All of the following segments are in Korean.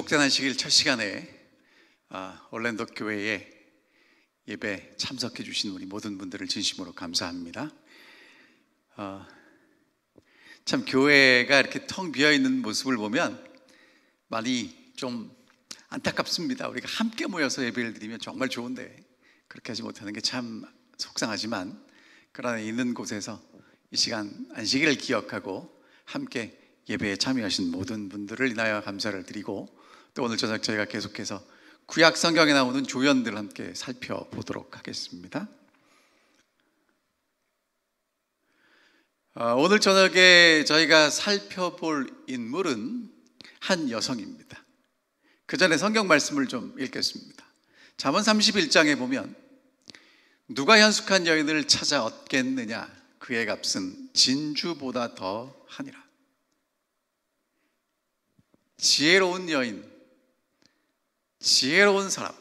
복된 안식일 첫 시간에 올랜도 교회에 예배 참석해 주신 우리 모든 분들을 진심으로 감사합니다. 참 교회가 이렇게 텅 비어 있는 모습을 보면 많이 좀 안타깝습니다. 우리가 함께 모여서 예배를 드리면 정말 좋은데 그렇게 하지 못하는 게 참 속상하지만, 그러나 있는 곳에서 이 시간 안식일을 기억하고 함께 예배에 참여하신 모든 분들을 인하여 감사를 드리고, 또 오늘 저녁 저희가 계속해서 구약 성경에 나오는 조연들을 함께 살펴보도록 하겠습니다. 오늘 저녁에 저희가 살펴볼 인물은 한 여성입니다. 그 전에 성경 말씀을 좀 읽겠습니다. 잠언 31장에 보면 누가 현숙한 여인을 찾아 얻겠느냐, 그의 값은 진주보다 더 하니라. 지혜로운 여인, 지혜로운 사람,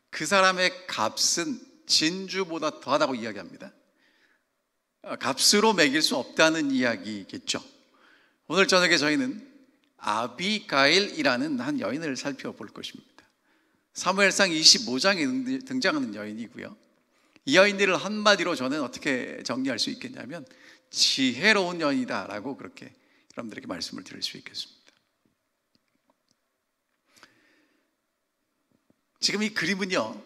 그 사람의 값은 진주보다 더하다고 이야기합니다. 값으로 매길 수 없다는 이야기겠죠. 오늘 저녁에 저희는 아비가일이라는 한 여인을 살펴볼 것입니다. 사무엘상 25장에 등장하는 여인이고요. 이 여인들을 한마디로 저는 어떻게 정리할 수 있겠냐면 지혜로운 여인이다라고 그렇게 여러분들에게 말씀을 드릴 수 있겠습니다. 지금 이 그림은요,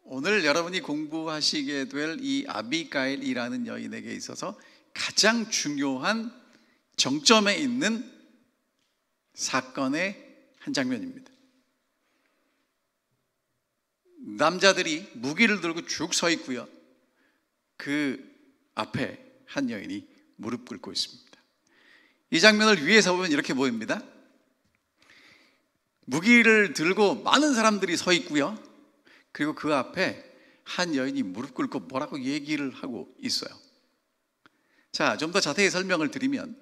오늘 여러분이 공부하시게 될 이 아비가일이라는 여인에게 있어서 가장 중요한 정점에 있는 사건의 한 장면입니다. 남자들이 무기를 들고 쭉 서 있고요, 그 앞에 한 여인이 무릎 꿇고 있습니다. 이 장면을 위에서 보면 이렇게 보입니다. 무기를 들고 많은 사람들이 서 있고요, 그리고 그 앞에 한 여인이 무릎 꿇고 뭐라고 얘기를 하고 있어요. 자, 좀 더 자세히 설명을 드리면,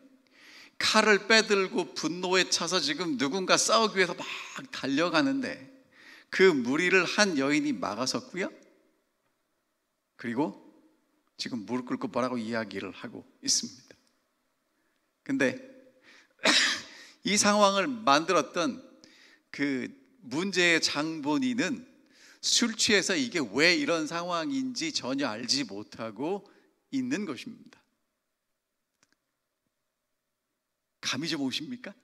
칼을 빼들고 분노에 차서 지금 누군가 싸우기 위해서 막 달려가는데 그 무리를 한 여인이 막아섰고요, 그리고 지금 무릎 꿇고 뭐라고 이야기를 하고 있습니다. 근데 이 상황을 만들었던 그 문제의 장본인은 술 취해서 이게 왜 이런 상황인지 전혀 알지 못하고 있는 것입니다. 감이 좀 오십니까?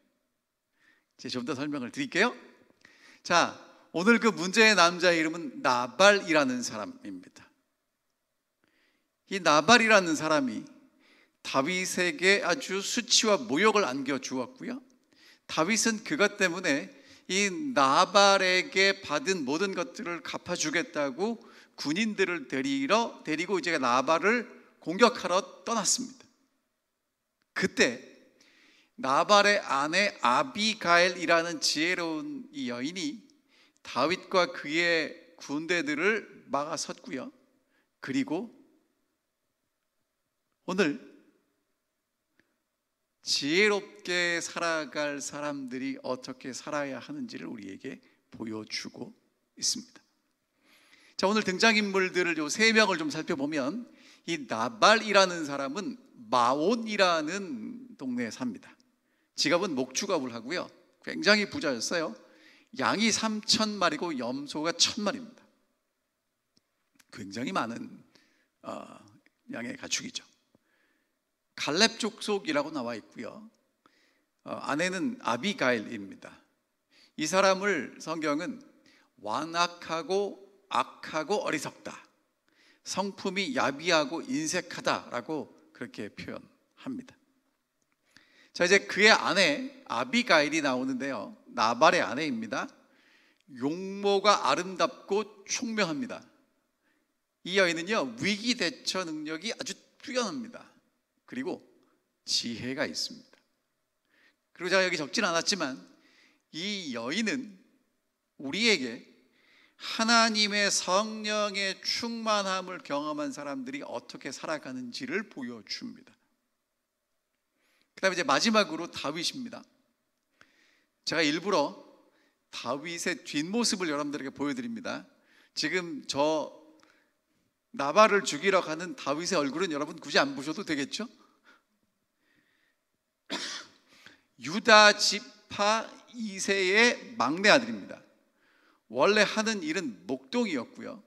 제가 좀 더 설명을 드릴게요. 자, 오늘 그 문제의 남자의 이름은 나발이라는 사람입니다. 이 나발이라는 사람이 다윗에게 아주 수치와 모욕을 안겨주었고요, 다윗은 그것 때문에 이 나발에게 받은 모든 것들을 갚아주겠다고 군인들을 데리고 이제 나발을 공격하러 떠났습니다. 그때 나발의 아내 아비가일이라는 지혜로운 이 여인이 다윗과 그의 군대들을 막아섰고요, 그리고 오늘 지혜롭게 살아갈 사람들이 어떻게 살아야 하는지를 우리에게 보여주고 있습니다. 자, 오늘 등장인물들을 요 3명을 좀 살펴보면, 이 나발이라는 사람은 마온이라는 동네에 삽니다. 직업은 목축업을 하고요, 굉장히 부자였어요. 양이 3,000마리고 염소가 1,000마리입니다. 굉장히 많은 양의 가축이죠. 갈렙 족속이라고 나와 있고요, 아내는 아비가일입니다. 이 사람을 성경은 완악하고 악하고 어리석다, 성품이 야비하고 인색하다라고 그렇게 표현합니다. 자, 이제 그의 아내 아비가일이 나오는데요, 나발의 아내입니다. 용모가 아름답고 총명합니다. 이 여인은요, 위기 대처 능력이 아주 뛰어납니다. 그리고 지혜가 있습니다. 그리고 제가 여기 적진 않았지만 이 여인은 우리에게 하나님의 성령의 충만함을 경험한 사람들이 어떻게 살아가는지를 보여줍니다. 그 다음에 이제 마지막으로 다윗입니다. 제가 일부러 다윗의 뒷모습을 여러분들에게 보여드립니다. 지금 저 나발을 죽이러 가는 다윗의 얼굴은 여러분 굳이 안 보셔도 되겠죠? 유다 지파 이세의 막내 아들입니다. 원래 하는 일은 목동이었고요.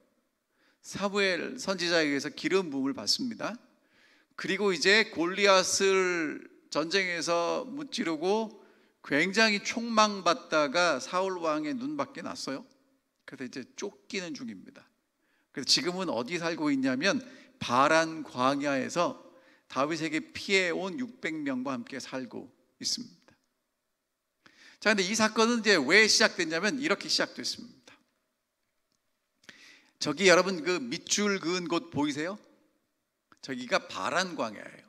사무엘 선지자에 의해서 기름 부음을 받습니다. 그리고 이제 골리앗을 전쟁에서 무찌르고 굉장히 총망받다가 사울 왕의 눈밖에 났어요. 그래서 이제 쫓기는 중입니다. 그래서 지금은 어디 살고 있냐면 바란 광야에서 다윗에게 피해온 600명과 함께 살고 있습니다. 자, 근데 이 사건은 이제 왜 시작됐냐면 이렇게 시작됐습니다. 저기 여러분 그 밑줄 그은 곳 보이세요? 저기가 바란 광야예요.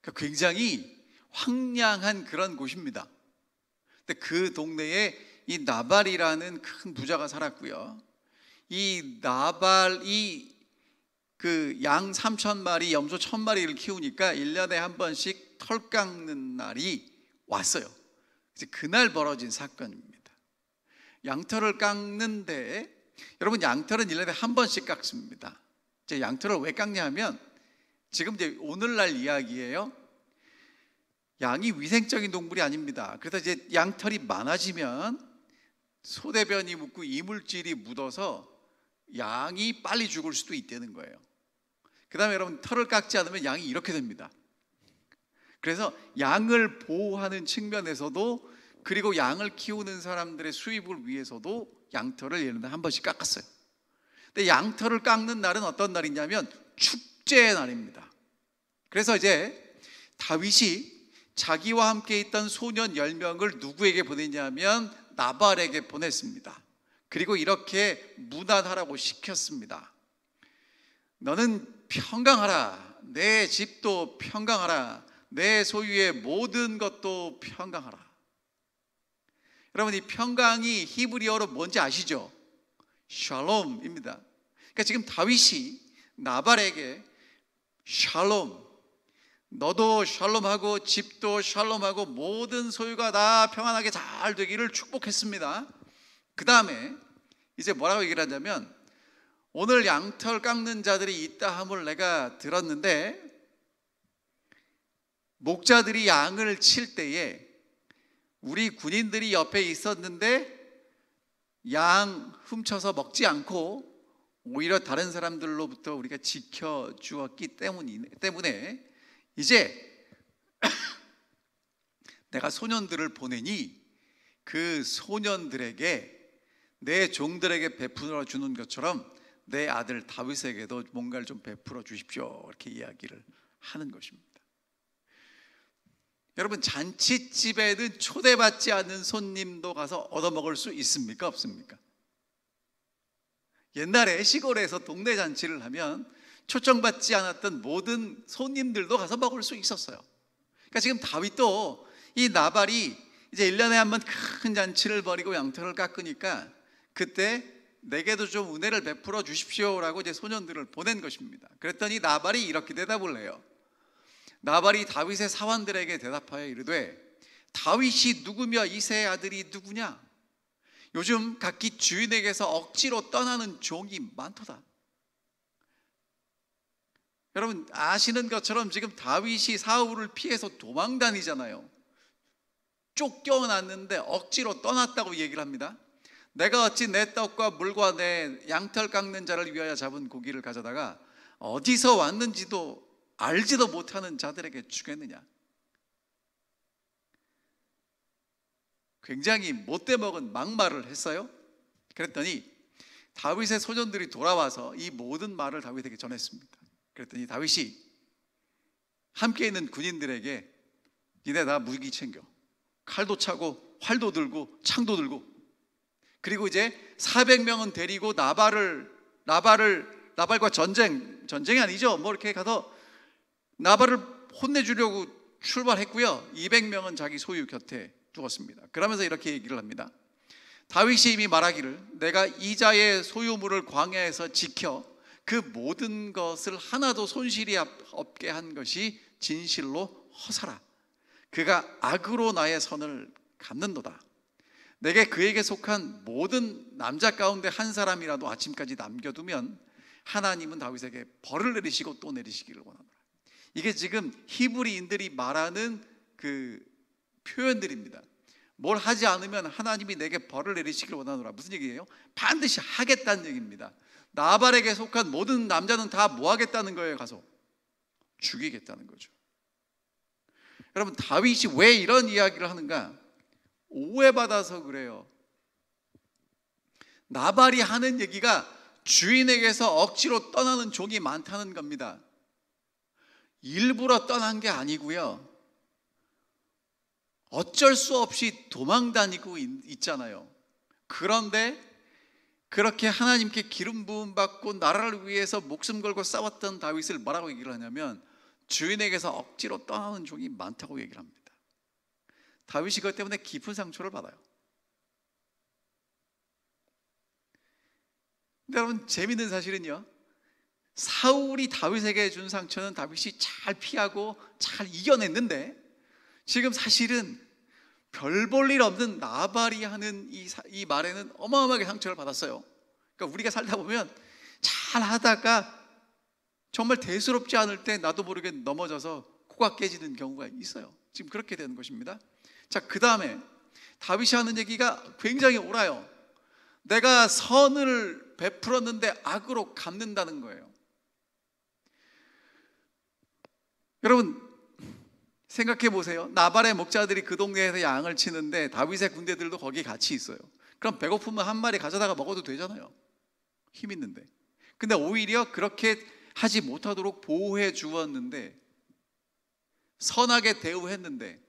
그러니까 굉장히 황량한 그런 곳입니다. 근데 그 동네에 이 나발이라는 큰 부자가 살았고요. 이 나발이 그 양 3,000마리, 염소 1,000마리를 키우니까 1년에 한 번씩 털 깎는 날이 왔어요. 이제 그날 벌어진 사건입니다. 양털을 깎는데, 여러분 양털은 1년에 한 번씩 깎습니다. 이제 양털을 왜 깎냐 하면, 지금 이제 오늘날 이야기예요. 양이 위생적인 동물이 아닙니다. 그래서 이제 양털이 많아지면 소대변이 묻고 이물질이 묻어서 양이 빨리 죽을 수도 있다는 거예요. 그 다음에 여러분 털을 깎지 않으면 양이 이렇게 됩니다. 그래서 양을 보호하는 측면에서도, 그리고 양을 키우는 사람들의 수입을 위해서도 양털을 1년에 한 번씩 깎았어요. 근데 양털을 깎는 날은 어떤 날이냐면 축제의 날입니다. 그래서 이제 다윗이 자기와 함께 있던 소년 10명을 누구에게 보냈냐면 나발에게 보냈습니다. 그리고 이렇게 문안하라고 시켰습니다. 너는 평강하라. 내 집도 평강하라. 내 소유의 모든 것도 평강하라. 여러분 이 평강이 히브리어로 뭔지 아시죠? 샬롬입니다. 그러니까 지금 다윗이 나발에게 샬롬, 너도 샬롬하고 집도 샬롬하고 모든 소유가 다 평안하게 잘 되기를 축복했습니다. 그 다음에 이제 뭐라고 얘기를 하냐면, 오늘 양털 깎는 자들이 있다 함을 내가 들었는데, 목자들이 양을 칠 때에 우리 군인들이 옆에 있었는데 양 훔쳐서 먹지 않고 오히려 다른 사람들로부터 우리가 지켜주었기 때문에 이제 내가 소년들을 보내니 그 소년들에게, 내 종들에게 베풀어 주는 것처럼 내 아들 다윗에게도 뭔가를 좀 베풀어 주십시오. 이렇게 이야기를 하는 것입니다. 여러분 잔치집에는 초대받지 않는 손님도 가서 얻어먹을 수 있습니까? 없습니까? 옛날에 시골에서 동네 잔치를 하면 초청받지 않았던 모든 손님들도 가서 먹을 수 있었어요. 그러니까 지금 다윗도 이 나발이 이제 1년에 한 번 큰 잔치를 벌이고 양털을 깎으니까 그때 내게도 좀 은혜를 베풀어 주십시오라고 이제 소년들을 보낸 것입니다. 그랬더니 나발이 이렇게 대답을 해요. 나발이 다윗의 사환들에게 대답하여 이르되, 다윗이 누구며 이새의 아들이 누구냐? 요즘 각기 주인에게서 억지로 떠나는 종이 많도다. 여러분 아시는 것처럼 지금 다윗이 사울을 피해서 도망 다니잖아요. 쫓겨났는데 억지로 떠났다고 얘기를 합니다. 내가 어찌 내 떡과 물과 내 양털 깎는 자를 위하여 잡은 고기를 가져다가 어디서 왔는지도 알지도 못하는 자들에게 주겠느냐? 굉장히 못돼 먹은 막말을 했어요. 그랬더니 다윗의 소년들이 돌아와서 이 모든 말을 다윗에게 전했습니다. 그랬더니 다윗이 함께 있는 군인들에게, 니네 다 무기 챙겨, 칼도 차고 활도 들고 창도 들고, 그리고 이제 400명은 데리고 나발과 전쟁이 아니죠, 뭐 이렇게 가서 나발을 혼내주려고 출발했고요. 200명은 자기 소유 곁에 두었습니다. 그러면서 이렇게 얘기를 합니다. 다윗이 이미 말하기를, 내가 이자의 소유물을 광야에서 지켜 그 모든 것을 하나도 손실이 없게 한 것이 진실로 허사라. 그가 악으로 나의 선을 갚는도다. 내게 그에게 속한 모든 남자 가운데 한 사람이라도 아침까지 남겨두면 하나님은 다윗에게 벌을 내리시고 또 내리시기를 원하노라. 이게 지금 히브리인들이 말하는 그 표현들입니다. 뭘 하지 않으면 하나님이 내게 벌을 내리시길 원하노라. 무슨 얘기예요? 반드시 하겠다는 얘기입니다. 나발에게 속한 모든 남자는 다 뭐 하겠다는 거예요? 가서 죽이겠다는 거죠. 여러분, 다윗이 왜 이런 이야기를 하는가? 오해받아서 그래요. 나발이 하는 얘기가 주인에게서 억지로 떠나는 종이 많다는 겁니다. 일부러 떠난 게 아니고요, 어쩔 수 없이 도망 다니고 있잖아요. 그런데 그렇게 하나님께 기름 부음 받고 나라를 위해서 목숨 걸고 싸웠던 다윗을 뭐라고 얘기를 하냐면 주인에게서 억지로 떠나는 종이 많다고 얘기를 합니다. 다윗이 그것 때문에 깊은 상처를 받아요. 근데 여러분, 재밌는 사실은요, 사울이 다윗에게 준 상처는 다윗이 잘 피하고 잘 이겨냈는데, 지금 사실은 별 볼 일 없는 나발이 하는 이 말에는 어마어마하게 상처를 받았어요. 그러니까 우리가 살다 보면 잘 하다가 정말 대수롭지 않을 때 나도 모르게 넘어져서 코가 깨지는 경우가 있어요. 지금 그렇게 되는 것입니다. 자, 그 다음에 다윗이 하는 얘기가 굉장히 옳아요. 내가 선을 베풀었는데 악으로 갚는다는 거예요. 여러분, 생각해 보세요. 나발의 목자들이 그 동네에서 양을 치는데 다윗의 군대들도 거기 같이 있어요. 그럼 배고프면 한 마리 가져다가 먹어도 되잖아요. 힘 있는데. 근데 오히려 그렇게 하지 못하도록 보호해 주었는데, 선하게 대우했는데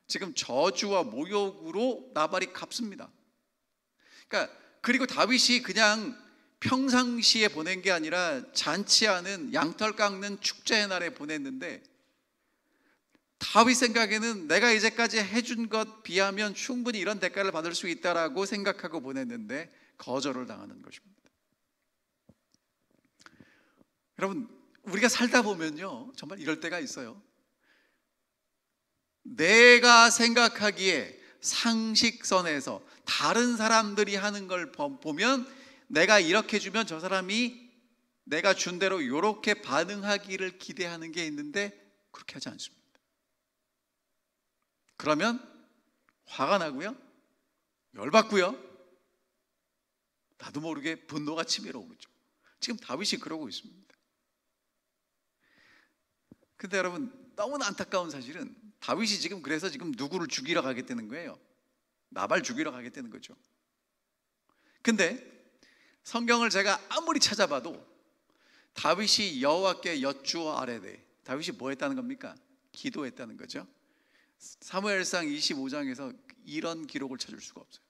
지금 저주와 모욕으로 나발이 갚습니다. 그러니까 그리고 다윗이 그냥 평상시에 보낸 게 아니라 잔치하는 양털 깎는 축제의 날에 보냈는데, 다윗 생각에는 내가 이제까지 해준 것 비하면 충분히 이런 대가를 받을 수 있다라고 생각하고 보냈는데 거절을 당하는 것입니다. 여러분, 우리가 살다 보면요, 정말 이럴 때가 있어요. 내가 생각하기에 상식선에서 다른 사람들이 하는 걸 보면 내가 이렇게 주면 저 사람이 내가 준 대로 이렇게 반응하기를 기대하는 게 있는데 그렇게 하지 않습니다. 그러면 화가 나고요, 열받고요, 나도 모르게 분노가 치밀어 오르죠. 지금 다윗이 그러고 있습니다. 근데 여러분, 너무나 안타까운 사실은 다윗이 지금 그래서 지금 누구를 죽이러 가겠다는 거예요? 나발 죽이러 가겠다는 거죠. 근데 성경을 제가 아무리 찾아봐도 다윗이 여호와께 여쭈어 아뢰되, 다윗이 뭐 했다는 겁니까? 기도했다는 거죠. 사무엘상 25장에서 이런 기록을 찾을 수가 없어요.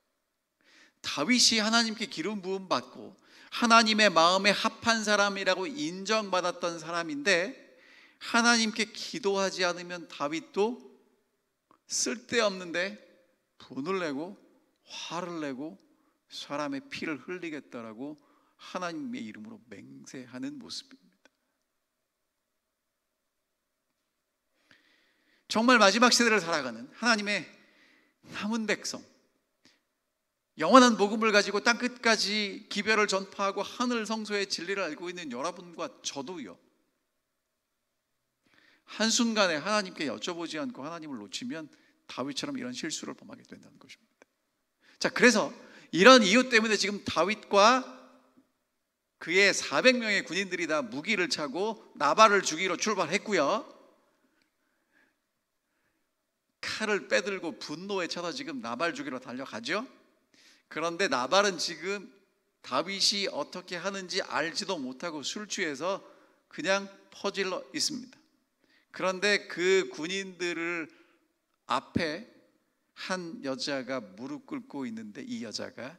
다윗이 하나님께 기름 부음 받고 하나님의 마음에 합한 사람이라고 인정받았던 사람인데, 하나님께 기도하지 않으면 다윗도 쓸데없는데 분을 내고 화를 내고 사람의 피를 흘리겠다라고 하나님의 이름으로 맹세하는 모습입니다. 정말 마지막 시대를 살아가는 하나님의 남은 백성, 영원한 복음을 가지고 땅끝까지 기별을 전파하고 하늘 성소의 진리를 알고 있는 여러분과 저도요, 한순간에 하나님께 여쭤보지 않고 하나님을 놓치면 다윗처럼 이런 실수를 범하게 된다는 것입니다. 자, 그래서 이런 이유 때문에 지금 다윗과 그의 400명의 군인들이 다 무기를 차고 나발을 죽이러 출발했고요, 칼을 빼들고 분노에 차서 지금 나발 죽이러 달려가죠. 그런데 나발은 지금 다윗이 어떻게 하는지 알지도 못하고 술 취해서 그냥 퍼질러 있습니다. 그런데 그 군인들을 앞에 한 여자가 무릎 꿇고 있는데, 이 여자가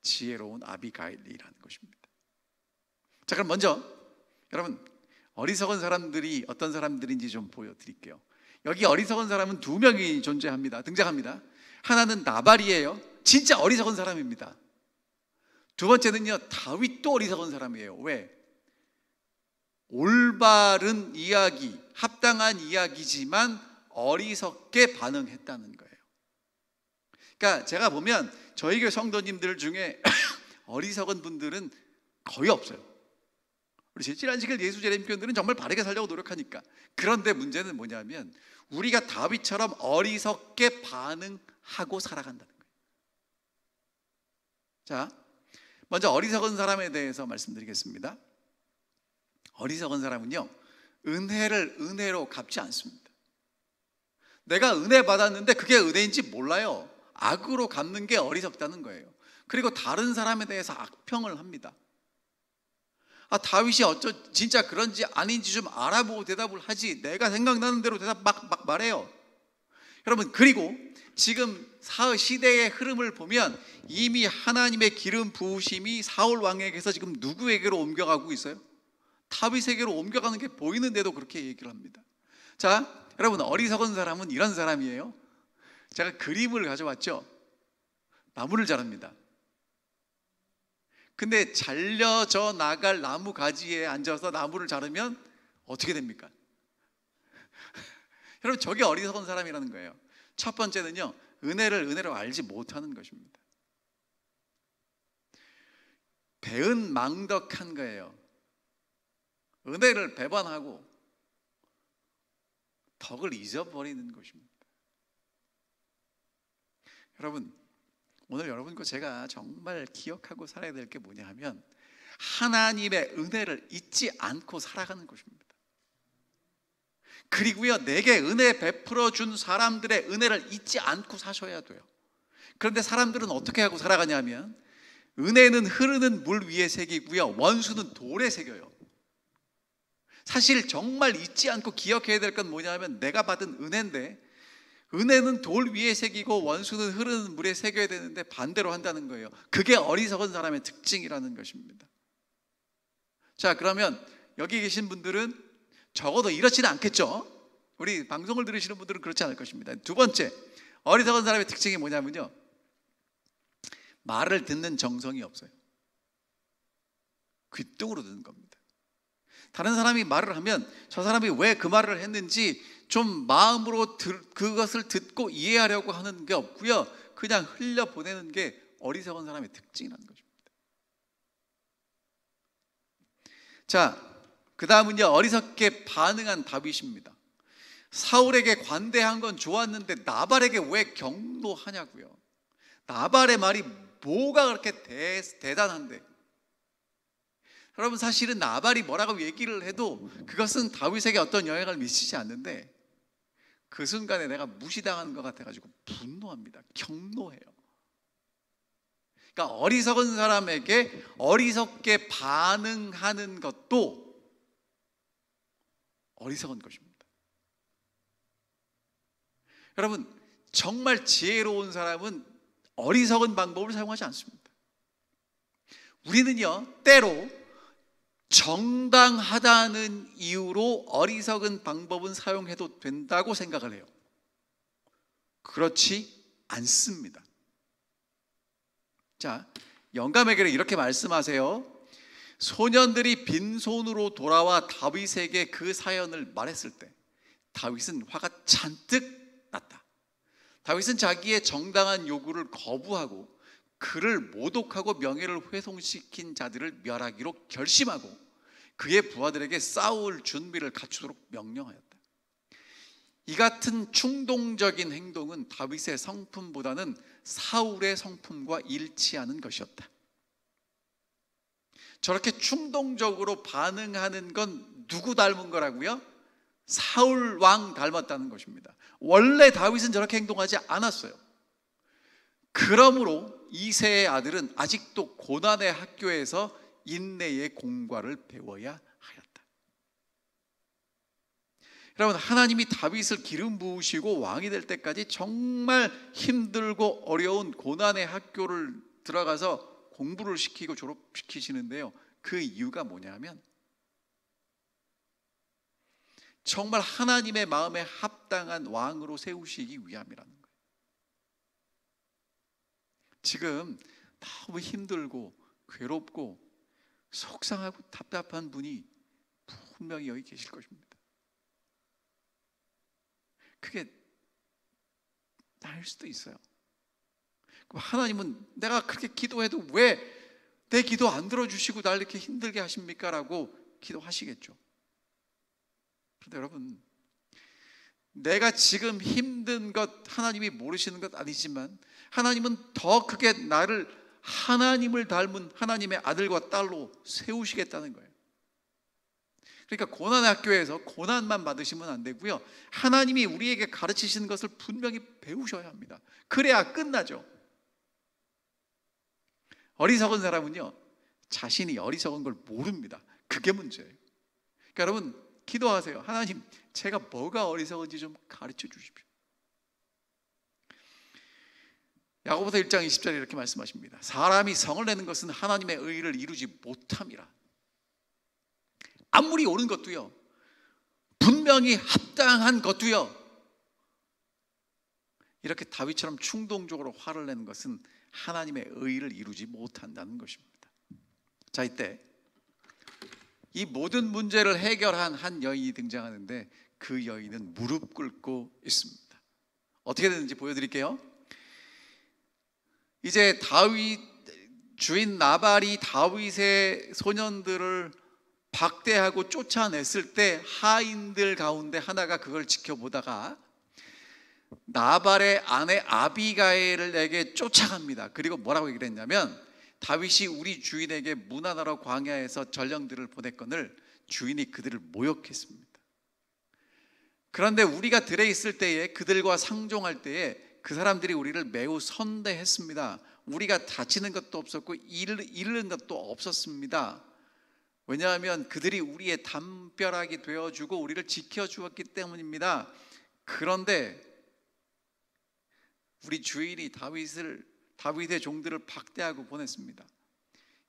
지혜로운 아비가일이라는 것입니다. 자, 그럼 먼저 여러분, 어리석은 사람들이 어떤 사람들인지 좀 보여드릴게요. 여기 어리석은 사람은 두 명이 등장합니다. 하나는 나발이에요. 진짜 어리석은 사람입니다. 두 번째는요, 다윗도 어리석은 사람이에요. 왜? 올바른 이야기, 합당한 이야기지만 어리석게 반응했다는 거예요. 그러니까 제가 보면 저희 교회 성도님들 중에 어리석은 분들은 거의 없어요. 우리 질질안식일 예수 재림교인들은 정말 바르게 살려고 노력하니까. 그런데 문제는 뭐냐면 우리가 다윗처럼 어리석게 반응하고 살아간다는 거예요. 자, 먼저 어리석은 사람에 대해서 말씀드리겠습니다. 어리석은 사람은요, 은혜를 은혜로 갚지 않습니다. 내가 은혜 받았는데 그게 은혜인지 몰라요. 악으로 갚는 게 어리석다는 거예요. 그리고 다른 사람에 대해서 악평을 합니다. 다윗이 진짜 그런지 아닌지 좀 알아보고 대답을 하지, 내가 생각나는 대로 대답 막 말해요. 여러분, 그리고 지금 시대의 흐름을 보면 이미 하나님의 기름 부으심이 사울 왕에게서 지금 누구에게로 옮겨가고 있어요? 다윗에게로 옮겨가는 게 보이는데도 그렇게 얘기를 합니다. 자, 여러분, 어리석은 사람은 이런 사람이에요. 제가 그림을 가져왔죠. 나무를 자릅니다. 근데 잘려져 나갈 나무 가지에 앉아서 나무를 자르면 어떻게 됩니까? 여러분, 저게 어리석은 사람이라는 거예요. 첫 번째는요, 은혜를 은혜로 알지 못하는 것입니다. 배은망덕한 거예요. 은혜를 배반하고 덕을 잊어버리는 것입니다. 여러분, 오늘 여러분과 제가 정말 기억하고 살아야 될 게 뭐냐 하면 하나님의 은혜를 잊지 않고 살아가는 것입니다. 그리고요, 내게 은혜 베풀어 준 사람들의 은혜를 잊지 않고 사셔야 돼요. 그런데 사람들은 어떻게 하고 살아가냐면 은혜는 흐르는 물 위에 새기고요, 원수는 돌에 새겨요. 사실 정말 잊지 않고 기억해야 될 건 뭐냐 하면 내가 받은 은혜인데, 은혜는 돌 위에 새기고 원수는 흐르는 물에 새겨야 되는데 반대로 한다는 거예요. 그게 어리석은 사람의 특징이라는 것입니다. 자, 그러면 여기 계신 분들은 적어도 이렇지는 않겠죠? 우리 방송을 들으시는 분들은 그렇지 않을 것입니다. 두 번째, 어리석은 사람의 특징이 뭐냐면요, 말을 듣는 정성이 없어요. 귓등으로 듣는 겁니다. 다른 사람이 말을 하면 저 사람이 왜 그 말을 했는지 좀 마음으로 그것을 듣고 이해하려고 하는 게 없고요, 그냥 흘려보내는 게 어리석은 사람의 특징이라는 것입니다. 자, 그 다음은요, 어리석게 반응한 다윗입니다. 사울에게 관대한 건 좋았는데 나발에게 왜 경노하냐고요. 나발의 말이 뭐가 그렇게 대단한데. 여러분, 사실은 나발이 뭐라고 얘기를 해도 그것은 다윗에게 어떤 영향을 미치지 않는데 그 순간에 내가 무시당하는 것 같아가지고 분노합니다. 경노해요. 그러니까 어리석은 사람에게 어리석게 반응하는 것도 어리석은 것입니다. 여러분, 정말 지혜로운 사람은 어리석은 방법을 사용하지 않습니다. 우리는요, 때로 정당하다는 이유로 어리석은 방법은 사용해도 된다고 생각을 해요. 그렇지 않습니다. 자, 영감에게 이렇게 말씀하세요. 소년들이 빈손으로 돌아와 다윗에게 그 사연을 말했을 때 다윗은 화가 잔뜩 났다. 다윗은 자기의 정당한 요구를 거부하고 그를 모독하고 명예를 훼손시킨 자들을 멸하기로 결심하고 그의 부하들에게 싸울 준비를 갖추도록 명령하였다. 이 같은 충동적인 행동은 다윗의 성품보다는 사울의 성품과 일치하는 것이었다. 저렇게 충동적으로 반응하는 건 누구 닮은 거라고요? 사울 왕 닮았다는 것입니다. 원래 다윗은 저렇게 행동하지 않았어요. 그러므로 이새의 아들은 아직도 고난의 학교에서 인내의 공과를 배워야 하였다. 여러분, 하나님이 다윗을 기름 부으시고 왕이 될 때까지 정말 힘들고 어려운 고난의 학교를 들어가서 공부를 시키고 졸업시키시는데요, 그 이유가 뭐냐면 정말 하나님의 마음에 합당한 왕으로 세우시기 위함이라는 거예요. 지금 너무 힘들고 괴롭고 속상하고 답답한 분이 분명히 여기 계실 것입니다. 그게 나일 수도 있어요. 그럼 하나님은 내가 그렇게 기도해도 왜 내 기도 안 들어주시고 날 이렇게 힘들게 하십니까? 라고 기도하시겠죠. 그런데 여러분, 내가 지금 힘든 것 하나님이 모르시는 것 아니지만 하나님은 더 크게 나를 하나님을 닮은 하나님의 아들과 딸로 세우시겠다는 거예요. 그러니까 고난의 학교에서 고난만 받으시면 안 되고요, 하나님이 우리에게 가르치시는 것을 분명히 배우셔야 합니다. 그래야 끝나죠. 어리석은 사람은요, 자신이 어리석은 걸 모릅니다. 그게 문제예요. 그러니까 여러분, 기도하세요. 하나님, 제가 뭐가 어리석은지 좀 가르쳐 주십시오. 야고보서 1장 20절에 이렇게 말씀하십니다. 사람이 성을 내는 것은 하나님의 의를 이루지 못함이라. 아무리 옳은 것도요, 분명히 합당한 것도요, 이렇게 다윗처럼 충동적으로 화를 내는 것은 하나님의 의를 이루지 못한다는 것입니다. 자, 이때 이 모든 문제를 해결한 한 여인이 등장하는데 그 여인은 무릎 꿇고 있습니다. 어떻게 되는지 보여드릴게요. 이제 다윗 주인 나발이 다윗의 소년들을 박대하고 쫓아냈을 때 하인들 가운데 하나가 그걸 지켜보다가 나발의 아내 아비가일에게 쫓아갑니다. 그리고 뭐라고 얘기를 했냐면, 다윗이 우리 주인에게 문하나로 광야에서 전령들을 보냈거늘 주인이 그들을 모욕했습니다. 그런데 우리가 들에 있을 때에, 그들과 상종할 때에 그 사람들이 우리를 매우 선대했습니다. 우리가 다치는 것도 없었고 잃는 것도 없었습니다. 왜냐하면 그들이 우리의 담벼락이 되어주고 우리를 지켜주었기 때문입니다. 그런데 우리 주인이 다윗의 종들을 박대하고 보냈습니다.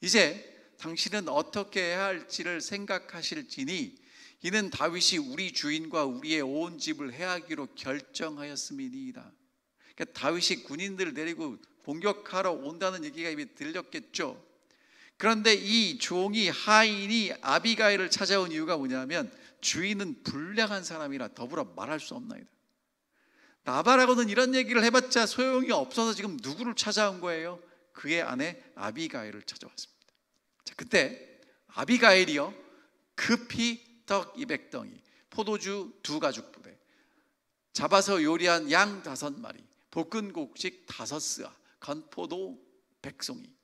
이제 당신은 어떻게 해야 할지를 생각하실지니 이는 다윗이 우리 주인과 우리의 온 집을 해하기로 결정하였음이니이다. 그러니까 다윗이 군인들을 데리고 공격하러 온다는 얘기가 이미 들렸겠죠. 그런데 이 종이, 하인이 아비가일을 찾아온 이유가 뭐냐면, 주인은 불량한 사람이라 더불어 말할 수 없나이다. 나발하고는 이런 얘기를 해봤자 소용이 없어서 지금 누구를 찾아온 거예요? 그의 아내 아비가일을 찾아왔습니다. 자, 그때 아비가일이요, 급히 떡 200덩이, 포도주 2가죽 부대, 잡아서 요리한 양 5마리, 볶은 곡식 5스아, 건포도 100송이,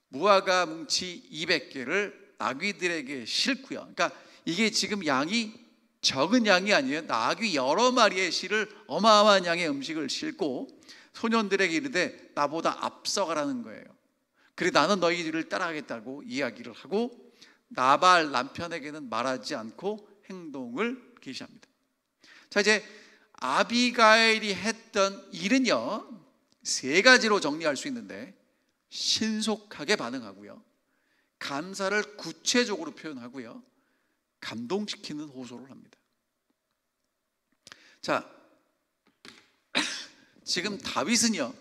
무화과 뭉치 200개를 나귀들에게 싣고요. 그러니까 이게 지금 양이 적은 양이 아니에요. 나귀 여러 마리의 실을, 어마어마한 양의 음식을 싣고 소년들에게 이르되 나보다 앞서가라는 거예요. 그래 나는 너희들을 따라가겠다고 이야기를 하고 나발 남편에게는 말하지 않고 행동을 개시합니다. 자, 이제 아비가일이 했던 일은요, 3가지로 정리할 수 있는데, 신속하게 반응하고요, 감사를 구체적으로 표현하고요, 감동시키는 호소를 합니다. 자, 지금 다윗은요,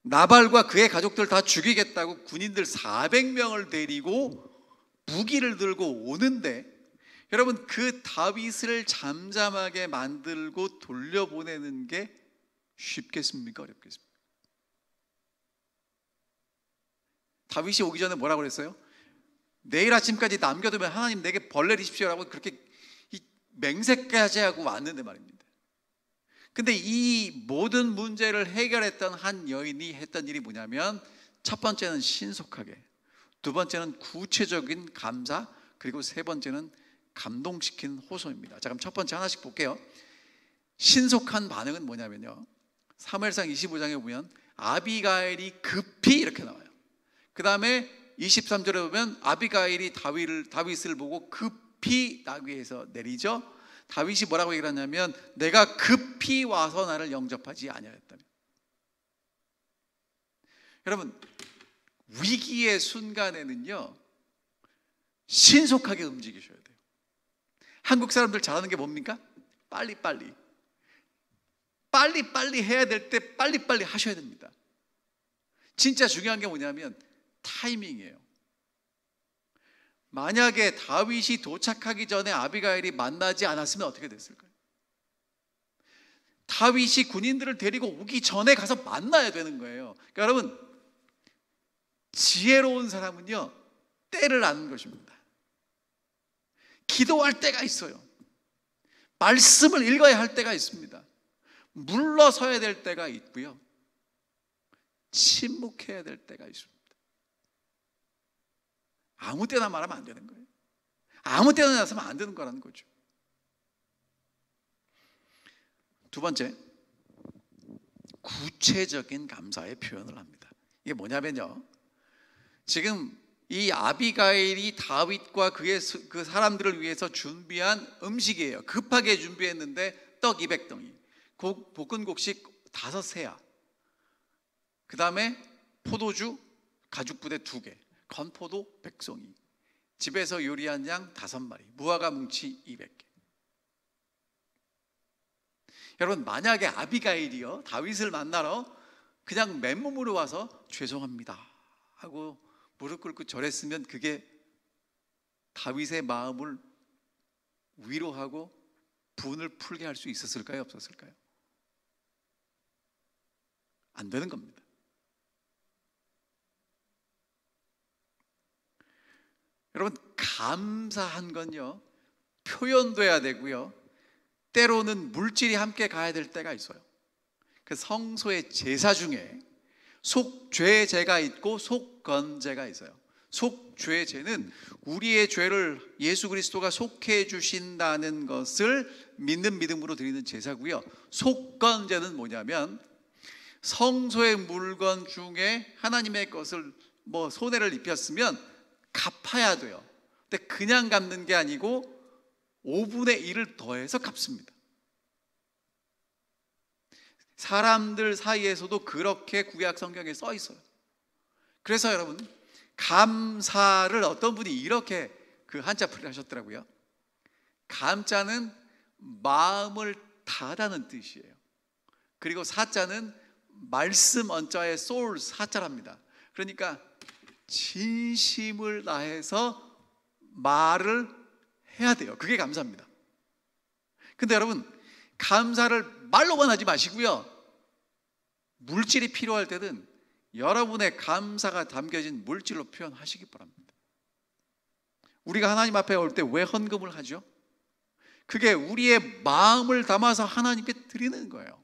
나발과 그의 가족들 다 죽이겠다고 군인들 400명을 데리고 무기를 들고 오는데, 여러분, 그 다윗을 잠잠하게 만들고 돌려보내는 게 쉽겠습니까? 어렵겠습니까? 다윗이 오기 전에 뭐라고 그랬어요? 내일 아침까지 남겨두면 하나님 내게 벌 내리십시오라고 그렇게 맹세까지 하고 왔는데 말입니다. 근데 이 모든 문제를 해결했던 한 여인이 했던 일이 뭐냐면, 첫 번째는 신속하게, 두 번째는 구체적인 감사, 그리고 세 번째는 감동시킨 호소입니다. 자, 그럼 첫 번째 하나씩 볼게요. 신속한 반응은 뭐냐면요, 사무엘상 25장에 보면 아비가일이 급히 이렇게 나와요. 그 다음에 23절에 보면 아비가일이 다윗을 보고 급히 나귀에서 내리죠. 다윗이 뭐라고 얘기를 하냐면, 내가 급히 와서 나를 영접하지 아니하였다며. 여러분, 위기의 순간에는요, 신속하게 움직이셔야 돼요. 한국 사람들 잘하는 게 뭡니까? 빨리빨리 해야 될 때 빨리빨리 하셔야 됩니다. 진짜 중요한 게 뭐냐면 타이밍이에요. 만약에 다윗이 도착하기 전에 아비가일이 만나지 않았으면 어떻게 됐을까요? 다윗이 군인들을 데리고 오기 전에 가서 만나야 되는 거예요. 그러니까 여러분, 지혜로운 사람은요, 때를 아는 것입니다. 기도할 때가 있어요. 말씀을 읽어야 할 때가 있습니다. 물러서야 될 때가 있고요. 침묵해야 될 때가 있습니다. 아무 때나 말하면 안 되는 거예요. 아무 때나 나서면 안 되는 거라는 거죠. 두 번째, 구체적인 감사의 표현을 합니다. 이게 뭐냐면요, 지금 이 아비가일이 다윗과 그 사람들을 위해서 준비한 음식이에요. 급하게 준비했는데 떡 200덩이, 볶은 곡식 5세야, 그 다음에 포도주 가죽부대 2개, 건포도 100송이, 집에서 요리한 양 5마리, 무화과 뭉치 200개. 여러분, 만약에 아비가일이요, 다윗을 만나러 그냥 맨몸으로 와서 죄송합니다 하고 무릎 꿇고 절했으면 그게 다윗의 마음을 위로하고 분을 풀게 할 수 있었을까요? 없었을까요? 안 되는 겁니다. 여러분, 감사한 건요, 표현돼야 되고요, 때로는 물질이 함께 가야 될 때가 있어요. 그 성소의 제사 중에 속죄제가 있고 속건제가 있어요. 속죄제는 우리의 죄를 예수 그리스도가 속해 주신다는 것을 믿는 믿음으로 드리는 제사고요. 속건제는 뭐냐면 성소의 물건 중에 하나님의 것을 손해를 입혔으면 갚아야 돼요. 근데 그냥 갚는 게 아니고 5분의 1을 더해서 갚습니다. 사람들 사이에서도 그렇게 구약 성경에 써 있어요. 그래서 여러분, 감사를 어떤 분이 이렇게 그 한자풀이를 하셨더라고요. 감자는 마음을 다하다는 뜻이에요. 그리고 사자는 말씀 언자의 소울 사자랍니다. 그러니까 진심을 다해서 말을 해야 돼요. 그게 감사입니다. 근데 여러분, 감사를 말로만 하지 마시고요, 물질이 필요할 때는 여러분의 감사가 담겨진 물질로 표현하시기 바랍니다. 우리가 하나님 앞에 올 때 왜 헌금을 하죠? 그게 우리의 마음을 담아서 하나님께 드리는 거예요.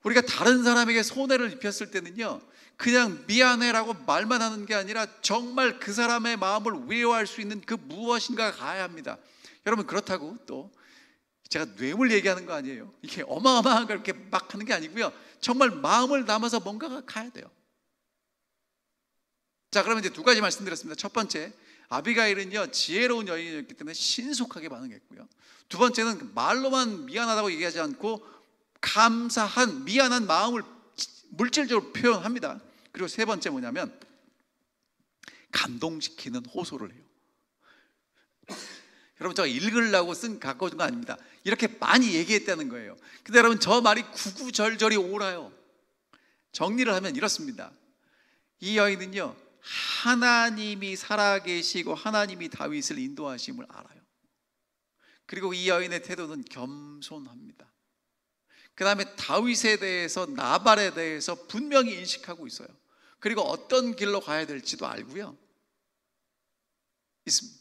우리가 다른 사람에게 손해를 입혔을 때는요, 그냥 미안해라고 말만 하는 게 아니라 정말 그 사람의 마음을 위로할 수 있는 그 무엇인가가 가야 합니다. 여러분, 그렇다고 또 제가 뇌물 얘기하는 거 아니에요. 이게 어마어마한 걸 이렇게 막 하는 게 아니고요, 정말 마음을 담아서 뭔가가 가야 돼요. 자, 그러면 이제 두 가지 말씀드렸습니다. 첫 번째, 아비가일은요 지혜로운 여인이었기 때문에 신속하게 반응했고요, 두 번째는 말로만 미안하다고 얘기하지 않고 감사한 미안한 마음을 물질적으로 표현합니다. 그리고 세 번째 뭐냐면 감동시키는 호소를 해요. 여러분, 제가 읽으려고 갖고 온 거 아닙니다. 이렇게 많이 얘기했다는 거예요. 근데 여러분, 저 말이 구구절절이 옳아요. 정리를 하면 이렇습니다. 이 여인은요, 하나님이 살아계시고 하나님이 다윗을 인도하심을 알아요. 그리고 이 여인의 태도는 겸손합니다. 그 다음에 다윗에 대해서, 나발에 대해서 분명히 인식하고 있어요. 그리고 어떤 길로 가야 될지도 알고요 있습니다.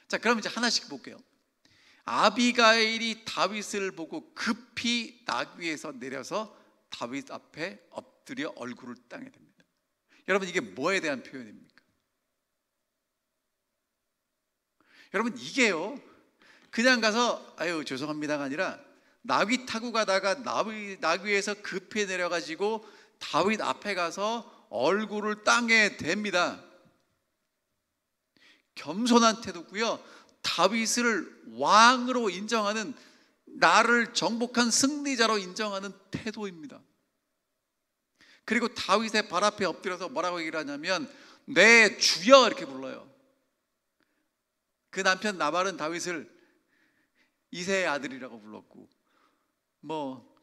자, 그럼 이제 하나씩 볼게요. 아비가일이 다윗을 보고 급히 나귀에서 내려서 다윗 앞에 엎드려 얼굴을 땅에 댑니다. 여러분, 이게 뭐에 대한 표현입니까? 여러분, 이게요 그냥 가서 아유 죄송합니다가 아니라 나귀 타고 가다가 나귀에서 급히 내려가지고 다윗 앞에 가서 얼굴을 땅에 댑니다. 겸손한 태도고요, 다윗을 왕으로 인정하는, 나를 정복한 승리자로 인정하는 태도입니다. 그리고 다윗의 발 앞에 엎드려서 뭐라고 얘기를 하냐면 내 주여 이렇게 불러요. 그 남편 나발은 다윗을 이새의 아들이라고 불렀고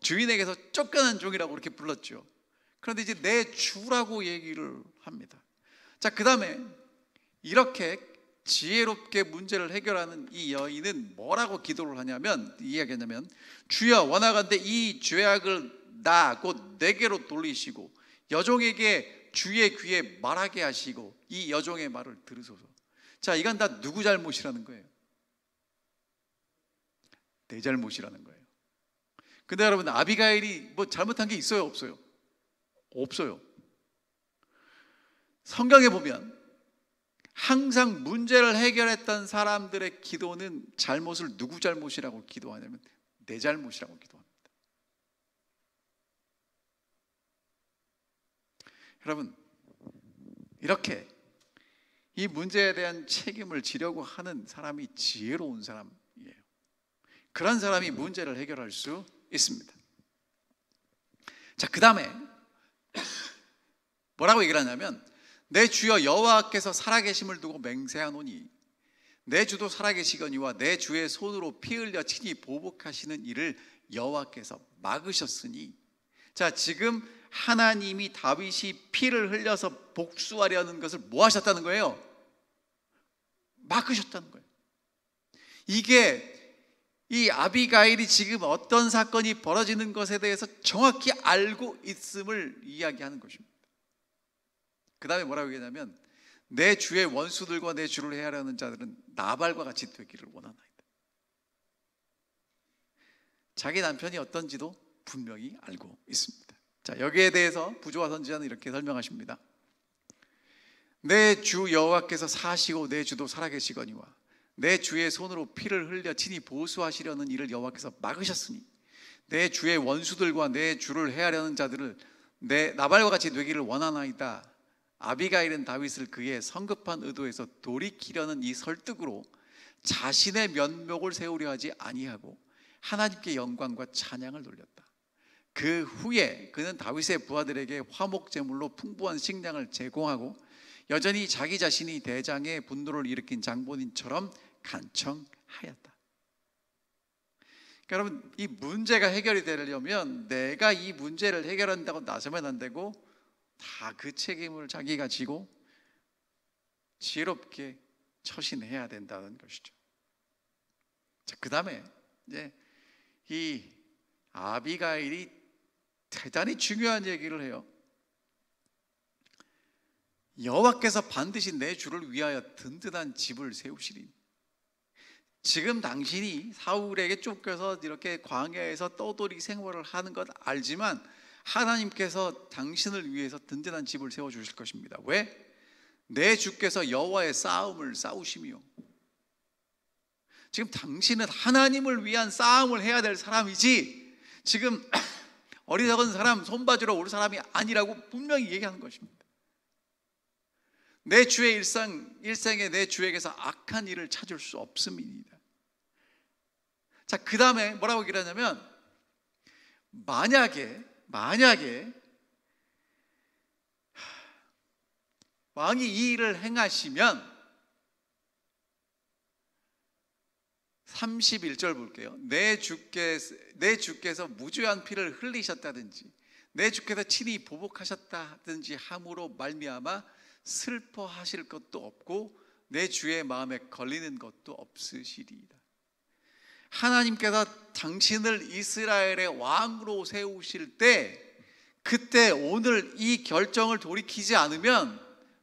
주인에게서 쫓겨난 종이라고 그렇게 불렀죠. 그런데 이제 내 주라고 얘기를 합니다. 자, 그 다음에 이렇게 지혜롭게 문제를 해결하는 이 여인은 뭐라고 기도를 하냐면, 이야기하냐면 주여 원하건대 이 죄악을 나 곧 내게로 돌리시고 여종에게 주의 귀에 말하게 하시고 이 여종의 말을 들으소서. 자, 이건 다 누구 잘못이라는 거예요? 내 잘못이라는 거예요. 근데 여러분, 아비가일이 뭐 잘못한 게 있어요, 없어요? 없어요. 성경에 보면 항상 문제를 해결했던 사람들의 기도는 잘못을 누구 잘못이라고 기도하냐면 내 잘못이라고 기도합니다. 여러분, 이렇게 이 문제에 대한 책임을 지려고 하는 사람이 지혜로운 사람이에요. 그런 사람이 문제를 해결할 수 있습니다. 자, 그 다음에 뭐라고 얘기를 하냐면, 내 주여 여호와께서 살아계심을 두고 맹세하노니 내 주도 살아계시거니와 내 주의 손으로 피 흘려 친히 보복하시는 일을 여호와께서 막으셨으니. 자, 지금 하나님이 다윗이 피를 흘려서 복수하려는 것을 뭐 하셨다는 거예요? 막으셨다는 거예요. 이게 이 아비가일이 지금 어떤 사건이 벌어지는 것에 대해서 정확히 알고 있음을 이야기하는 것입니다. 그 다음에 뭐라고 얘기하냐면, 내 주의 원수들과 내 주를 해하려는 자들은 나발과 같이 되기를 원하나이다. 자기 남편이 어떤지도 분명히 알고 있습니다. 자, 여기에 대해서 부조화 선지자는 이렇게 설명하십니다. 내 주 여호와께서 사시고 내 주도 살아계시거니와 내 주의 손으로 피를 흘려 친히 보수하시려는 일을 여호와께서 막으셨으니 내 주의 원수들과 내 주를 해하려는 자들을 내 나발과 같이 되기를 원하나이다. 아비가일은 다윗을 그의 성급한 의도에서 돌이키려는 이 설득으로 자신의 면목을 세우려 하지 아니하고 하나님께 영광과 찬양을 돌렸다. 그 후에 그는 다윗의 부하들에게 화목 제물로 풍부한 식량을 제공하고 여전히 자기 자신이 대장의 분노를 일으킨 장본인처럼 간청하였다. 그러니까 여러분, 이 문제가 해결이 되려면 내가 이 문제를 해결한다고 나서면 안 되고 다 그 책임을 자기가 지고 지혜롭게 처신해야 된다는 것이죠. 자, 그 다음에 이제 이 아비가일이 대단히 중요한 얘기를 해요. 여호와께서 반드시 내 주를 위하여 든든한 집을 세우시리니. 지금 당신이 사울에게 쫓겨서 이렇게 광야에서 떠돌이 생활을 하는 것 알지만 하나님께서 당신을 위해서 든든한 집을 세워주실 것입니다. 왜? 내 주께서 여호와의 싸움을 싸우시며. 지금 당신은 하나님을 위한 싸움을 해야 될 사람이지 지금 어리석은 사람, 손바지로 올 사람이 아니라고 분명히 얘기하는 것입니다. 내 주의 일생에 내 주에게서 악한 일을 찾을 수 없음이니이다. 자, 그 다음에 뭐라고 얘기를 하냐면, 만약에 왕이 이 일을 행하시면 31절 볼게요. 내 주께서 무죄한 피를 흘리셨다든지 내 주께서 친히 보복하셨다든지 함으로 말미암아 슬퍼하실 것도 없고 내 주의 마음에 걸리는 것도 없으시리이다. 하나님께서 당신을 이스라엘의 왕으로 세우실 때 그때 오늘 이 결정을 돌이키지 않으면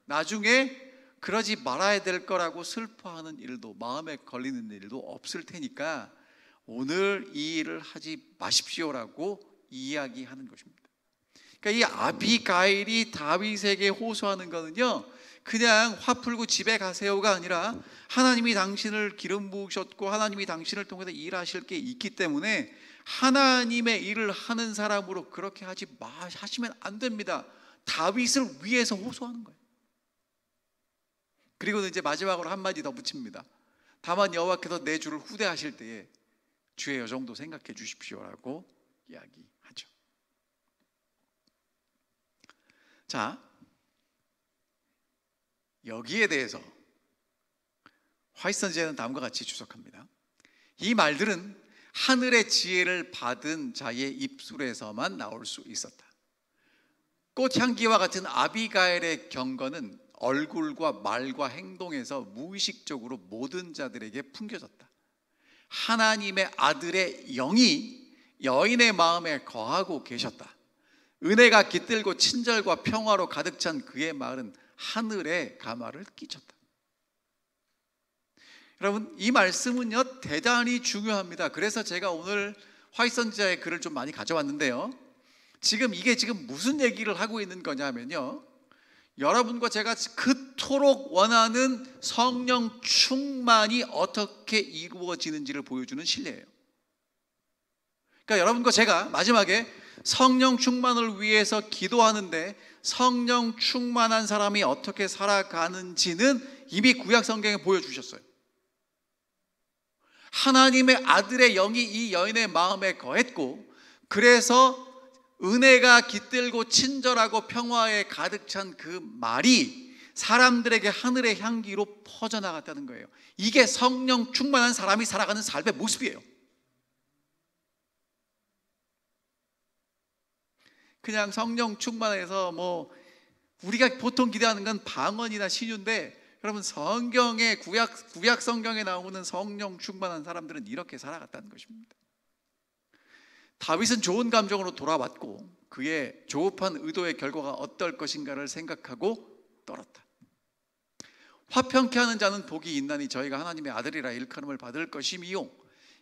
나중에 그러지 말아야 될 거라고 슬퍼하는 일도 마음에 걸리는 일도 없을 테니까 오늘 이 일을 하지 마십시오라고 이야기하는 것입니다. 그러니까 이 아비가일이 다윗에게 호소하는 거는요, 그냥 화 풀고 집에 가세요가 아니라 하나님이 당신을 기름 부으셨고 하나님이 당신을 통해서 일하실 게 있기 때문에 하나님의 일을 하는 사람으로 그렇게 하시면 안 됩니다. 다윗을 위해서 호소하는 거예요. 그리고는 이제 마지막으로 한마디 더 붙입니다. 다만 여호와께서 내 주를 후대하실 때에 주의 여정도 생각해 주십시오라고 이야기하죠. 자, 여기에 대해서 화이트 선지자는 다음과 같이 주석합니다. 이 말들은 하늘의 지혜를 받은 자의 입술에서만 나올 수 있었다. 꽃향기와 같은 아비가일의 경건은 얼굴과 말과 행동에서 무의식적으로 모든 자들에게 풍겨졌다. 하나님의 아들의 영이 여인의 마음에 거하고 계셨다. 은혜가 깃들고 친절과 평화로 가득 찬 그의 말은 하늘에 가마를 끼쳤다. 여러분, 이 말씀은요 대단히 중요합니다. 그래서 제가 오늘 화이선지자의 글을 좀 많이 가져왔는데요, 이게 지금 무슨 얘기를 하고 있는 거냐면요, 여러분과 제가 그토록 원하는 성령 충만이 어떻게 이루어지는지를 보여주는 실례예요. 그러니까 여러분과 제가 마지막에 성령 충만을 위해서 기도하는데 성령 충만한 사람이 어떻게 살아가는지는 이미 구약 성경에 보여주셨어요. 하나님의 아들의 영이 이 여인의 마음에 거했고, 그래서 은혜가 깃들고 친절하고 평화에 가득 찬 그 말이 사람들에게 하늘의 향기로 퍼져나갔다는 거예요. 이게 성령 충만한 사람이 살아가는 삶의 모습이에요. 그냥 성령 충만해서 우리가 보통 기대하는 건 방언이나 신유인데, 여러분, 성경에 구약 성경에 나오는 성령 충만한 사람들은 이렇게 살아갔다는 것입니다. 다윗은 좋은 감정으로 돌아왔고 그의 조급한 의도의 결과가 어떨 것인가를 생각하고 떨었다. 화평케 하는 자는 복이 있나니 저희가 하나님의 아들이라 일컬음을 받을 것이미요.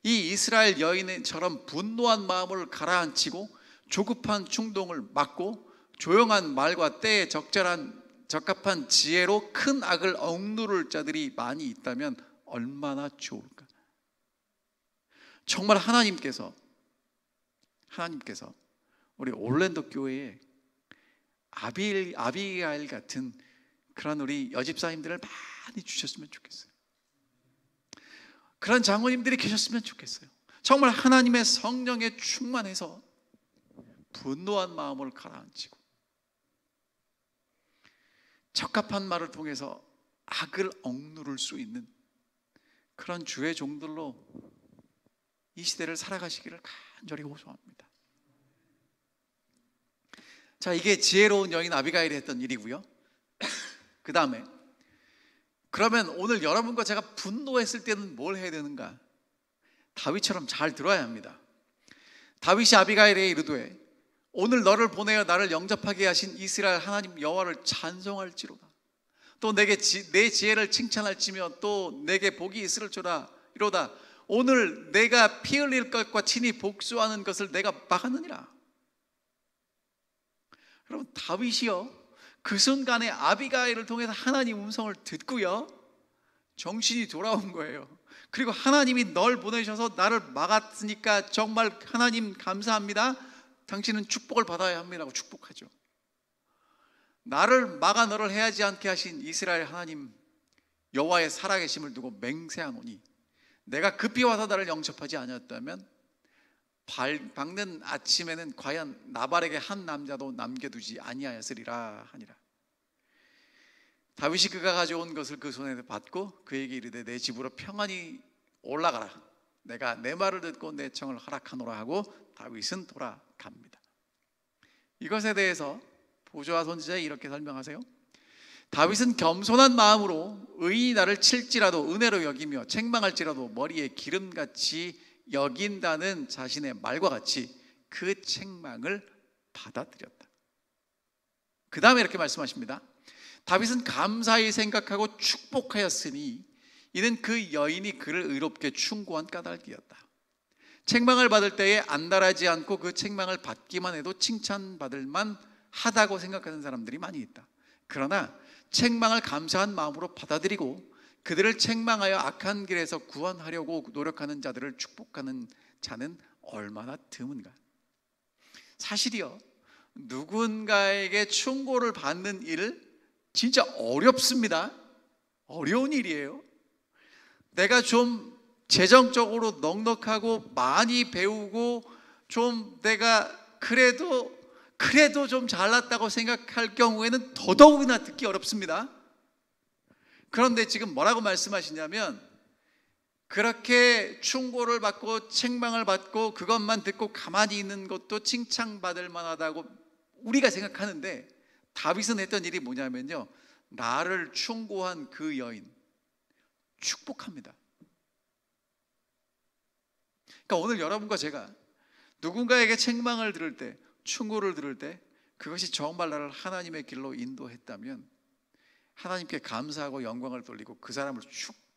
이 이스라엘 여인처럼 분노한 마음을 가라앉히고 조급한 충동을 막고 조용한 말과 때에 적합한 지혜로 큰 악을 억누를 자들이 많이 있다면 얼마나 좋을까. 정말 하나님께서 우리 올랜도 교회에 아비가일 같은 그런 우리 여집사님들을 많이 주셨으면 좋겠어요. 그런 장로님들이 계셨으면 좋겠어요. 정말 하나님의 성령에 충만해서 분노한 마음을 가라앉히고 적합한 말을 통해서 악을 억누를 수 있는 그런 주의 종들로 이 시대를 살아가시기를 간절히 호소합니다. 자, 이게 지혜로운 여인 아비가일이 했던 일이고요. 그 다음에 그러면 오늘 여러분과 제가 분노했을 때는 뭘 해야 되는가? 다윗처럼 잘 들어야 합니다. 다윗이 아비가일에게 이르되 오늘 너를 보내어 나를 영접하게 하신 이스라엘 하나님 여호와를 찬송할지로다. 또 내 지혜를 칭찬할지며 또 내게 복이 있으리로다. 이로다. 오늘 내가 피 흘릴 것과 친히 복수하는 것을 내가 막았느니라. 여러분, 다윗이요 그 순간에 아비가일을 통해서 하나님 음성을 듣고요 정신이 돌아온 거예요. 그리고 하나님이 널 보내셔서 나를 막았으니까 정말 하나님 감사합니다. 당신은 축복을 받아야 합니다라고 축복하죠. 나를 막아 너를 해하지 않게 하신 이스라엘 하나님 여호와의 살아계심을 두고 맹세하노니 내가 급히 와서 나를 영접하지 아니었다면 밝는 아침에는 과연 나발에게 한 남자도 남겨두지 아니하였으리라 하니라. 다윗이 그가 가져온 것을 그 손에 받고 그에게 이르되 내 집으로 평안히 올라가라. 내가 내 말을 듣고 내 청을 허락하노라 하고 다윗은 돌아갑니다. 이것에 대해서 보조와 선지자가 이렇게 설명하세요. 다윗은 겸손한 마음으로 의인이 나를 칠지라도 은혜로 여기며 책망할지라도 머리에 기름같이 여긴다는 자신의 말과 같이 그 책망을 받아들였다. 그 다음에 이렇게 말씀하십니다. 다윗은 감사히 생각하고 축복하였으니 이는 그 여인이 그를 의롭게 충고한 까닭이었다. 책망을 받을 때에 안달하지 않고 그 책망을 받기만 해도 칭찬받을 만 하다고 생각하는 사람들이 많이 있다. 그러나 책망을 감사한 마음으로 받아들이고 그들을 책망하여 악한 길에서 구원하려고 노력하는 자들을 축복하는 자는 얼마나 드문가. 사실이요 누군가에게 충고를 받는 일 진짜 어렵습니다. 어려운 일이에요. 내가 좀 재정적으로 넉넉하고 많이 배우고 좀 내가 그래도 좀 잘났다고 생각할 경우에는 더더욱이나 듣기 어렵습니다. 그런데 지금 뭐라고 말씀하시냐면 그렇게 충고를 받고 책망을 받고 그것만 듣고 가만히 있는 것도 칭찬받을 만하다고 우리가 생각하는데 다윗은 했던 일이 뭐냐면요 나를 충고한 그 여인 축복합니다. 그러니까 오늘 여러분과 제가 누군가에게 책망을 들을 때 충고를 들을 때 그것이 정말 나를 하나님의 길로 인도했다면 하나님께 감사하고 영광을 돌리고 그 사람을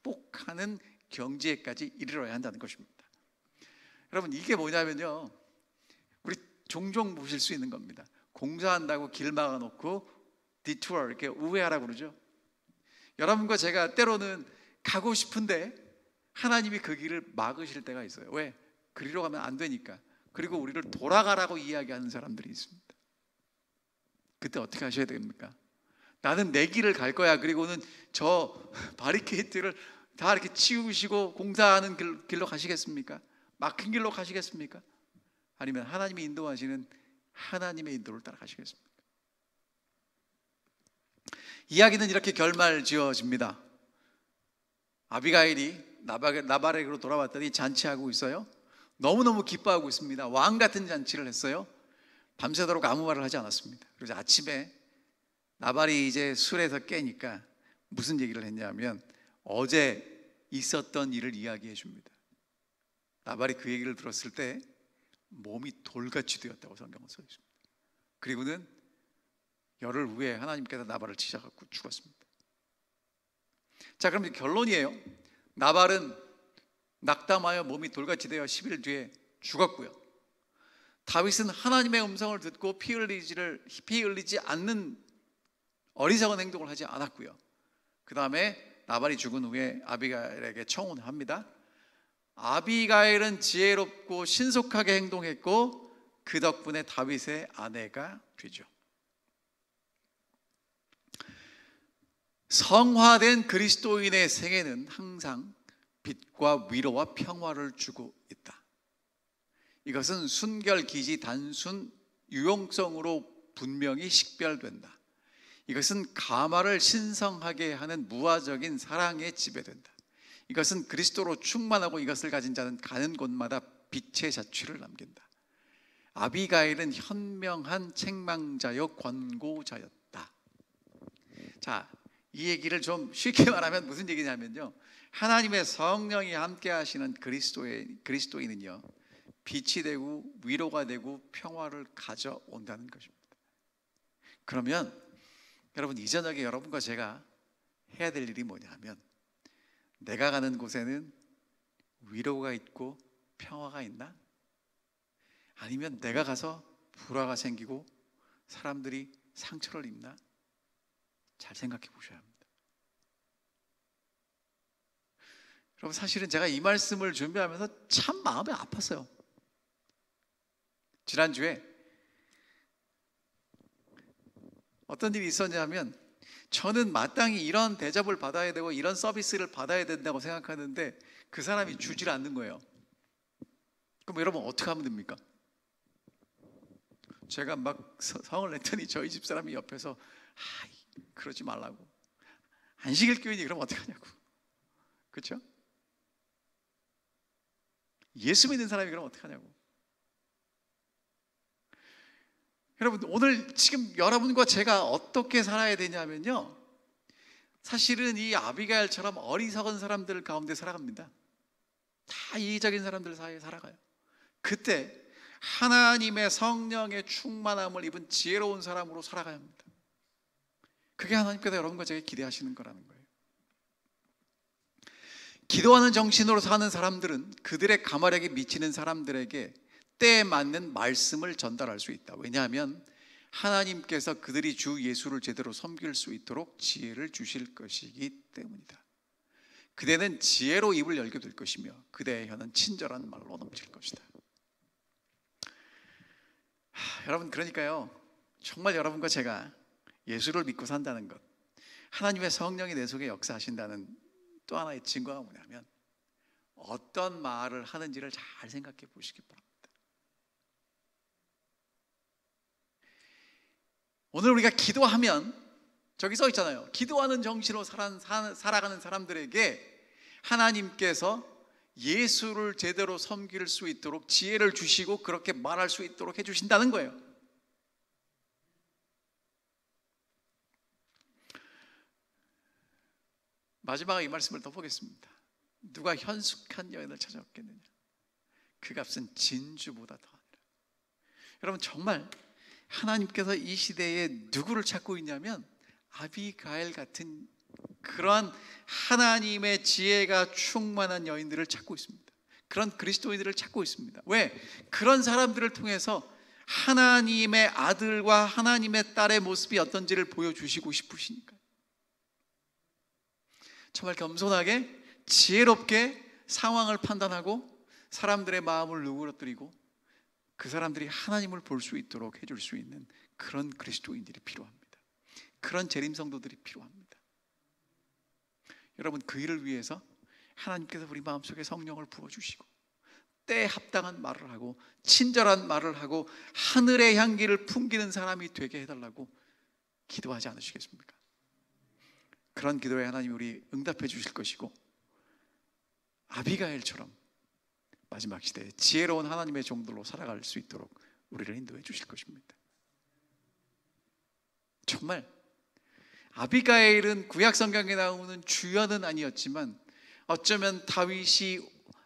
극복하는 경지에까지 이르러야 한다는 것입니다. 여러분, 이게 뭐냐면요, 우리 종종 보실 수 있는 겁니다. 공사한다고 길 막아놓고 디투어, 이렇게 우회하라고 그러죠. 여러분과 제가 때로는 가고 싶은데 하나님이 그 길을 막으실 때가 있어요. 왜? 그리로 가면 안 되니까. 그리고 우리를 돌아가라고 이야기하는 사람들이 있습니다. 그때 어떻게 하셔야 됩니까? 나는 내 길을 갈 거야. 그리고는 저 바리케이트를 다 이렇게 치우시고 공사하는 길로 가시겠습니까? 막힌 길로 가시겠습니까? 아니면 하나님이 인도하시는 하나님의 인도를 따라가시겠습니까? 이야기는 이렇게 결말 지어집니다. 아비가일이 나발에게로 돌아왔더니 잔치하고 있어요. 너무너무 기뻐하고 있습니다. 왕 같은 잔치를 했어요. 밤새도록 아무 말을 하지 않았습니다. 그래서 아침에 나발이 이제 술에서 깨니까 무슨 얘기를 했냐면 어제 있었던 일을 이야기해 줍니다. 나발이 그 얘기를 들었을 때 몸이 돌같이 되었다고 성경은 써 있습니다. 그리고는 열흘 후에 하나님께서 나발을 치셔갖고 죽었습니다. 자, 그럼 결론이에요. 나발은 낙담하여 몸이 돌같이 되어 10일 뒤에 죽었고요. 다윗은 하나님의 음성을 듣고 피 흘리지 않는 어리석은 행동을 하지 않았고요. 그 다음에 나발이 죽은 후에 아비가일에게 청혼을 합니다. 아비가일은 지혜롭고 신속하게 행동했고 그 덕분에 다윗의 아내가 되죠. 성화된 그리스도인의 생애는 항상 빛과 위로와 평화를 주고 있다. 이것은 순결기지 단순 유용성으로 분명히 식별된다. 이것은 가마를 신성하게 하는 무화적인 사랑에 지배된다. 이것은 그리스도로 충만하고 이것을 가진 자는 가는 곳마다 빛의 자취를 남긴다. 아비가일은 현명한 책망자요 권고자였다. 자, 이 얘기를 좀 쉽게 말하면 무슨 얘기냐면요, 하나님의 성령이 함께 하시는 그리스도인은요 빛이 되고 위로가 되고 평화를 가져온다는 것입니다. 그러면 여러분, 이 저녁에 여러분과 제가 해야 될 일이 뭐냐면, 내가 가는 곳에는 위로가 있고 평화가 있나? 아니면 내가 가서 불화가 생기고 사람들이 상처를 입나? 잘 생각해 보셔야 합니다. 여러분, 사실은 제가 이 말씀을 준비하면서 참 마음이 아팠어요. 지난주에 어떤 일이 있었냐면, 저는 마땅히 이런 대접을 받아야 되고 이런 서비스를 받아야 된다고 생각하는데 그 사람이 주질 않는 거예요. 그럼 여러분 어떻게 하면 됩니까? 제가 막 성을 냈더니 저희 집 사람이 옆에서 그러지 말라고, 안식일 교인이 그럼 어떡하냐고. 그렇죠? 예수 믿는 사람이 그럼 어떡하냐고. 여러분, 오늘 지금 여러분과 제가 어떻게 살아야 되냐면요, 사실은 이 아비가일처럼 어리석은 사람들 가운데 살아갑니다. 다 이기적인 사람들 사이에 살아가요. 그때 하나님의 성령의 충만함을 입은 지혜로운 사람으로 살아가야 합니다. 그게 하나님께서 여러분과 제가 기대하시는 거라는 거예요. 기도하는 정신으로 사는 사람들은 그들의 가마력에 미치는 사람들에게 때에 맞는 말씀을 전달할 수 있다. 왜냐하면 하나님께서 그들이 주 예수를 제대로 섬길 수 있도록 지혜를 주실 것이기 때문이다. 그대는 지혜로 입을 열게 될 것이며 그대의 혀는 친절한 말로 넘칠 것이다. 여러분, 그러니까요, 정말 여러분과 제가 예수를 믿고 산다는 것, 하나님의 성령이 내 속에 역사하신다는 또 하나의 증거가 뭐냐면, 어떤 말을 하는지를 잘 생각해 보시기 바랍니다. 오늘 우리가 기도하면, 저기 써 있잖아요, 기도하는 정신으로 살아가는 사람들에게 하나님께서 예수를 제대로 섬길 수 있도록 지혜를 주시고 그렇게 말할 수 있도록 해주신다는 거예요. 마지막에 이 말씀을 더 보겠습니다. 누가 현숙한 여인을 찾아왔겠느냐? 그 값은 진주보다 더하니라. 여러분, 정말 하나님께서 이 시대에 누구를 찾고 있냐면 아비가일 같은 그러한 하나님의 지혜가 충만한 여인들을 찾고 있습니다. 그런 그리스도인들을 찾고 있습니다. 왜? 그런 사람들을 통해서 하나님의 아들과 하나님의 딸의 모습이 어떤지를 보여주시고 싶으시니까요. 정말 겸손하게 지혜롭게 상황을 판단하고 사람들의 마음을 누그러뜨리고 그 사람들이 하나님을 볼 수 있도록 해줄 수 있는 그런 그리스도인들이 필요합니다. 그런 재림성도들이 필요합니다. 여러분, 그 일을 위해서 하나님께서 우리 마음속에 성령을 부어주시고 때에 합당한 말을 하고 친절한 말을 하고 하늘의 향기를 풍기는 사람이 되게 해달라고 기도하지 않으시겠습니까? 그런 기도에 하나님이 우리 응답해 주실 것이고, 아비가일처럼 마지막 시대에 지혜로운 하나님의 종들로 살아갈 수 있도록 우리를 인도해 주실 것입니다. 정말 아비가일은 구약 성경에 나오는 주연은 아니었지만 어쩌면 다윗이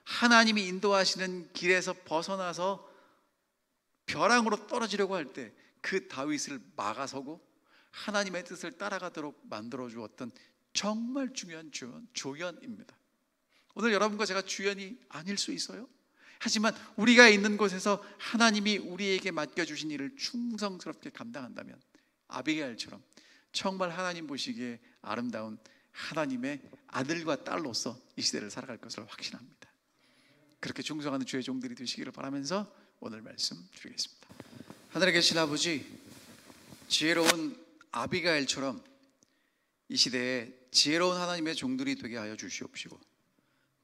하나님이 인도하시는 길에서 벗어나서 벼랑으로 떨어지려고 할 때 그 다윗을 막아서고 하나님의 뜻을 따라가도록 만들어 주었던 정말 중요한 조연입니다. 오늘 여러분과 제가 주연이 아닐 수 있어요. 하지만 우리가 있는 곳에서 하나님이 우리에게 맡겨주신 일을 충성스럽게 감당한다면 아비가일처럼 정말 하나님 보시기에 아름다운 하나님의 아들과 딸로서 이 시대를 살아갈 것을 확신합니다. 그렇게 충성하는 주의 종들이 되시기를 바라면서 오늘 말씀 드리겠습니다. 하늘에 계신 아버지, 지혜로운 아비가일처럼 이 시대에 지혜로운 하나님의 종들이 되게 하여 주시옵시고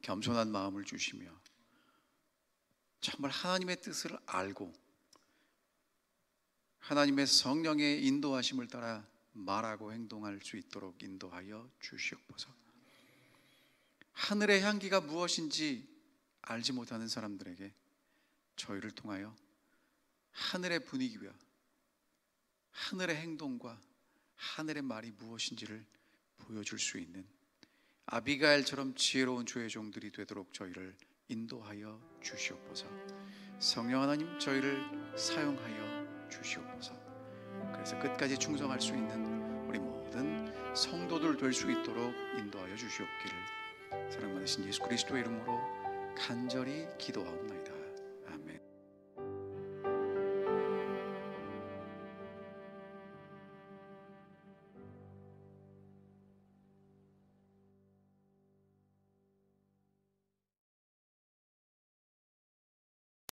겸손한 마음을 주시며 정말 하나님의 뜻을 알고 하나님의 성령의 인도하심을 따라 말하고 행동할 수 있도록 인도하여 주시옵소서. 하늘의 향기가 무엇인지 알지 못하는 사람들에게 저희를 통하여 하늘의 분위기와 하늘의 행동과 하늘의 말이 무엇인지를 보여줄 수 있는 아비가일처럼 지혜로운 주의 종들이 되도록 저희를 인도하여 주시옵소서. 성령 하나님, 저희를 사용하여 주시옵소서. 그래서 끝까지 충성할 수 있는 우리 모든 성도들 될 수 있도록 인도하여 주시옵기를 사랑받으신 예수 그리스도의 이름으로 간절히 기도하옵나이다.